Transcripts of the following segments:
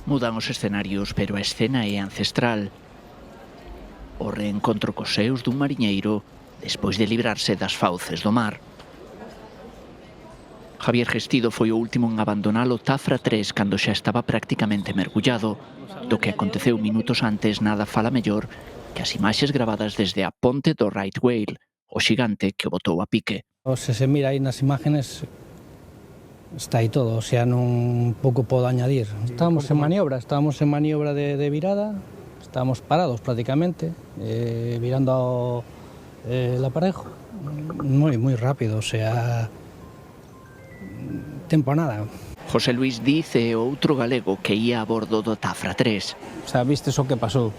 Mudan os escenarios, pero a escena é ancestral. O reencontro cos seus dun mariñeiro despois de librarse das fauces do mar. Javier Gestido foi o último en abandonar o Tafra 3 cando xa estaba prácticamente mergullado. Do que aconteceu minutos antes nada fala mellor que as imaxes gravadas desde a ponte do Right Whale, o xigante que o botou a pique. Se mira aí nas imágenes, está aí todo, o sea, non pouco podo añadir. Estábamos en maniobra de virada, estábamos parados prácticamente, virando el aparejo, moi rápido, o sea, tempo a nada. José Luis dice outro galego que ia a bordo do Tafra 3. O sea, vistes o que pasou,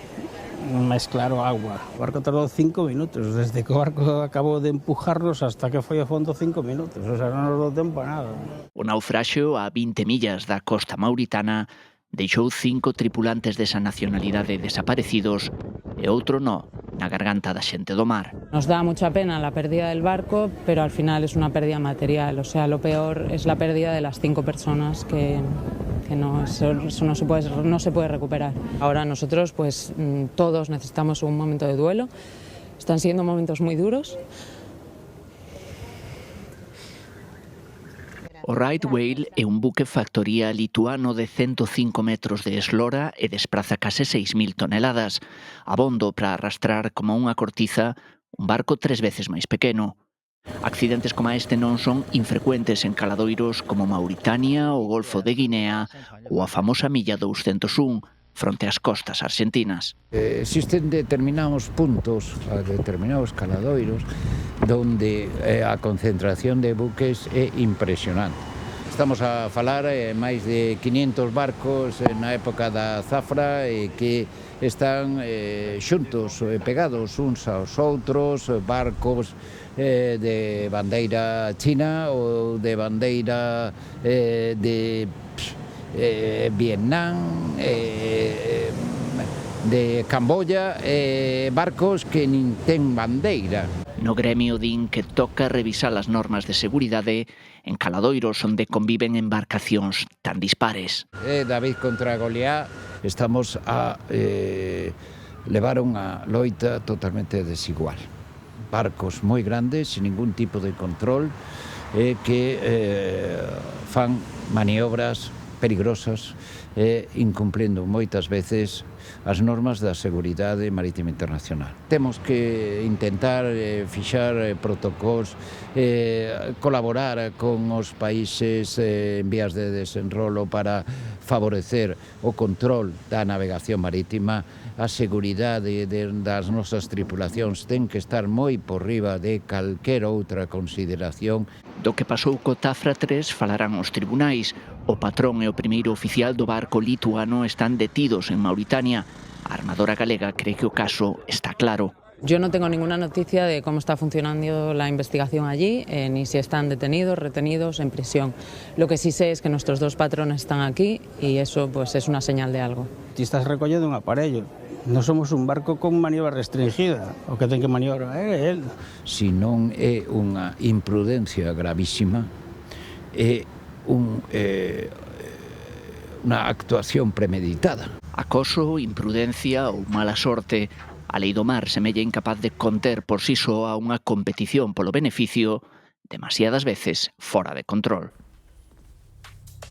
máis claro agua. O barco tardou 5 minutos, desde que o barco acabou de empujarnos hasta que foi a fondo 5 minutos, o sea, non nos dou tempo a nada. O naufraxio a 20 millas da costa mauritana deixou 5 tripulantes desa nacionalidade desaparecidos e outro no, na garganta da xente do mar. Nos da mucha pena la pérdida del barco, pero al final es una pérdida material, o sea, lo peor es la pérdida de las 5 personas que no, eso no se puede recuperar. Ahora nosotros, pues todos necesitamos un momento de duelo, están siendo momentos muy duros. O Right Whale é un buque factoría lituano de 105 metros de eslora e despraza case 6.000 toneladas, abondo para arrastrar como unha cortiza un barco 3 veces máis pequeno. Accidentes como este non son infrecuentes en caladoiros como Mauritania, o Golfo de Guinea ou a famosa milla 201, fronte ás costas argentinas. Existen determinados puntos, determinados caladoiros, donde a concentración de buques é impresionante. Estamos a falar máis de 500 barcos na época da Zafra que están xuntos, pegados uns aos outros, barcos de bandeira china ou de bandeira de Vietnam, de Camboya, barcos que nin ten bandeira. No gremio din que toca revisar as normas de seguridade en caladoiros onde conviven embarcacións tan dispares. David contra Goliat, estamos a levar unha loita totalmente desigual. Barcos moi grandes, sin ningún tipo de control, que fan maniobras peligrosas incumplindo moitas veces as normas da seguridade marítima internacional. Temos que intentar fixar protocolos, colaborar con os países en vías de desenrolo para favorecer o control da navegación marítima. A seguridade das nosas tripulacións ten que estar moi por riba de calquera outra consideración. Do que pasou co Tafra 3 falarán os tribunais. O patrón e o primeiro oficial do barco lituano están detidos en Mauritania. A armadora galega cree que o caso está claro. Yo no tengo ninguna noticia de cómo está funcionando la investigación allí, ni si están detenidos, retenidos, en prisión. Lo que sí sé es que nuestros 2 patrones están aquí y eso pues es una señal de algo. Ti estás recollendo un aparello. Non somos un barco con maniobra restringida, o que ten que maniobra é el. Si non é unha imprudencia gravísima, é unha actuación premeditada. Acoso, imprudencia ou mala sorte, a lei do mar semella incapaz de conter por si só a unha competición polo beneficio demasiadas veces fora de control.